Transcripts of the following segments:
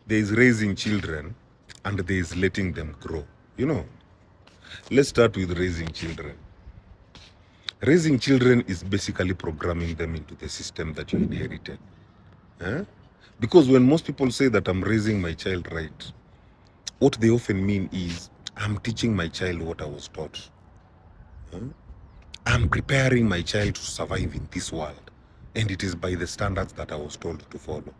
There is raising children and there is letting them grow. You know, let's start with raising children. Raising children is basically programming them into the system that you inherited. Eh? Because when most people say that I'm raising my child right, what they often mean is I'm teaching my child what I was taught. I'm preparing my child to survive in this world, and it is by the standards that I was told to follow.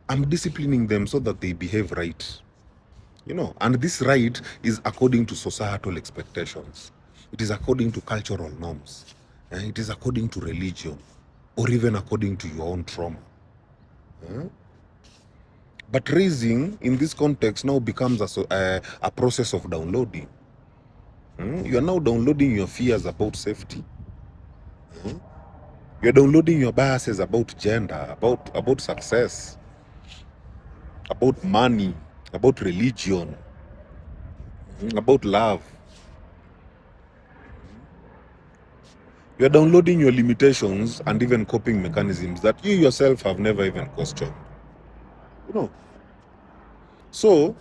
I'm disciplining them so that they behave right. You know, and this right is according to societal expectations. It is according to cultural norms. It is according to religion, or even according to your own trauma. But raising in this context now becomes a process of downloading. You are now downloading your fears about safety. You're downloading your biases about gender, about success, about money, about religion, about love. You're downloading your limitations and even coping mechanisms that you yourself have never even questioned. You know. So,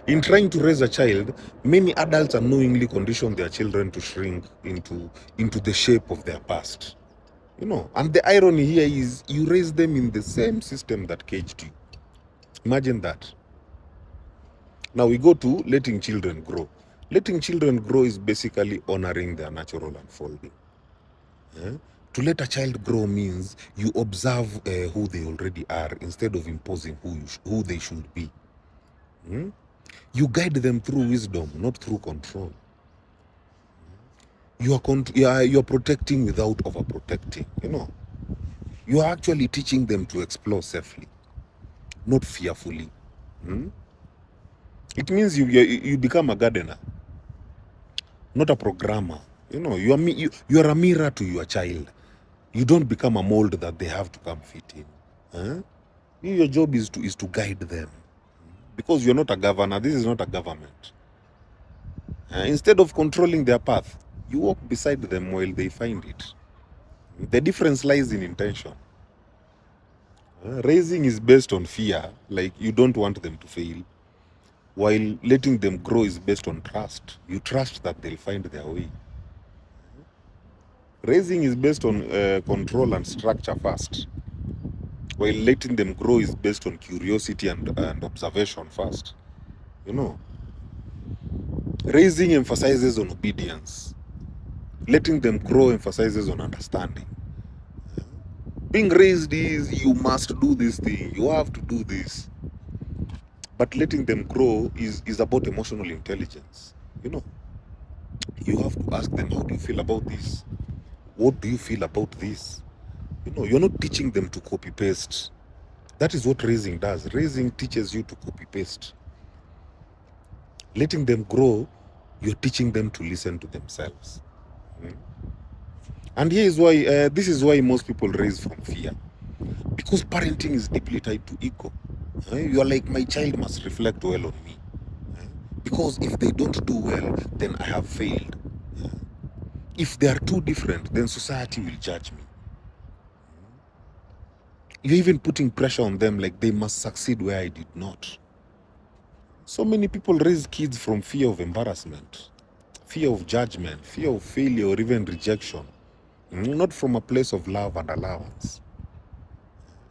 in trying to raise a child, many adults unknowingly condition their children to shrink into the shape of their past. You know, and the irony here is you raise them in the same system that caged you. Imagine that. Now we go to letting children grow. Letting children grow is basically honoring their natural unfolding. To let a child grow means you observe who they already are instead of imposing who they should be. You guide them through wisdom, not through control. You're protecting without overprotecting. You know, you are actually teaching them to explore safely, not fearfully. It means you become a gardener, not a programmer. You know, you are a mirror to your child. You don't become a mold that they have to come fit in. Your job is to guide them, because you're not a governor. This is not a government. Instead of controlling their path, you walk beside them while they find it. The difference lies in intention. Raising is based on fear, like you don't want them to fail, while letting them grow is based on trust. You trust that they'll find their way. Raising is based on control and structure first, while letting them grow is based on curiosity and observation first. You know, raising emphasizes on obedience. Letting them grow emphasizes on understanding. Being raised is you must do this thing, you have to do this. But letting them grow is about emotional intelligence. You know, you have to ask them, how do you feel about this? What do you feel about this? You know, you're not teaching them to copy paste. That is what raising does. Raising teaches you to copy paste. Letting them grow, you're teaching them to listen to themselves. And here is why, this is why most people raise from fear. Because parenting is deeply tied to ego. You are like, my child must reflect well on me. Because if they don't do well, then I have failed. If they are too different, then society will judge me. You're even putting pressure on them, like they must succeed where I did not. So many people raise kids from fear of embarrassment, fear of judgment, fear of failure, or even rejection. Not from a place of love and allowance.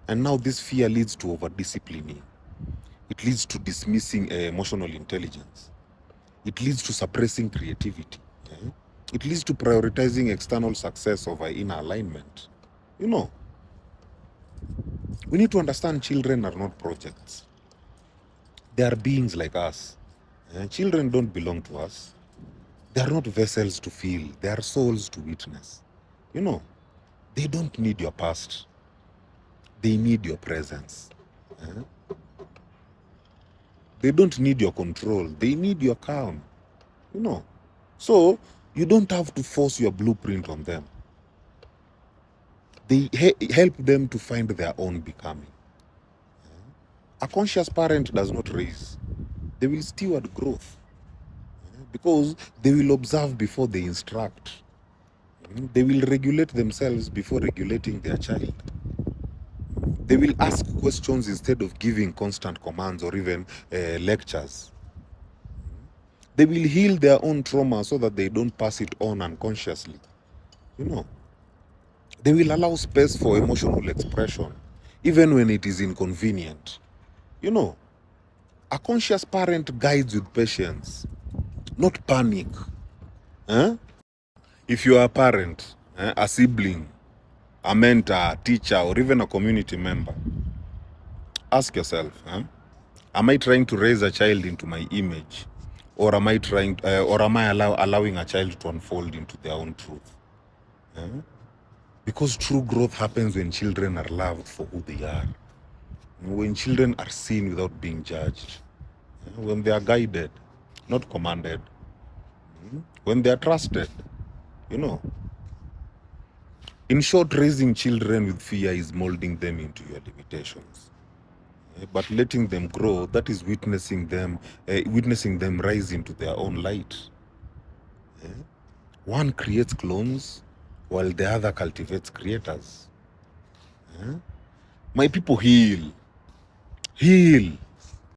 And now this fear leads to over-disciplining. It leads to dismissing emotional intelligence. It leads to suppressing creativity. It leads to prioritizing external success over inner alignment. You know, we need to understand children are not projects. They are beings like us. Children don't belong to us. They are not vessels to feel. They are souls to witness. You know, they don't need your past. They need your presence. They don't need your control. They need your calm. You know, so you don't have to force your blueprint on them. They help them to find their own becoming. A conscious parent does not raise. They will steward growth, because they will observe before they instruct. They will regulate themselves before regulating their child. They will ask questions instead of giving constant commands or even lectures. They will heal their own trauma so that they don't pass it on unconsciously. You know, they will allow space for emotional expression, even when it is inconvenient. You know, a conscious parent guides with patience, not panic. Eh? If you are a parent, a sibling, a mentor, a teacher, or even a community member, ask yourself, am I trying to raise a child into my image? Or am I allowing a child to unfold into their own truth? Because true growth happens when children are loved for who they are. When children are seen without being judged. When they are guided, not commanded. When they are trusted. You know. In short, raising children with fear is molding them into your limitations. But letting them grow, that is witnessing them rise into their own light. One creates clones while the other cultivates creators. My people, heal. Heal.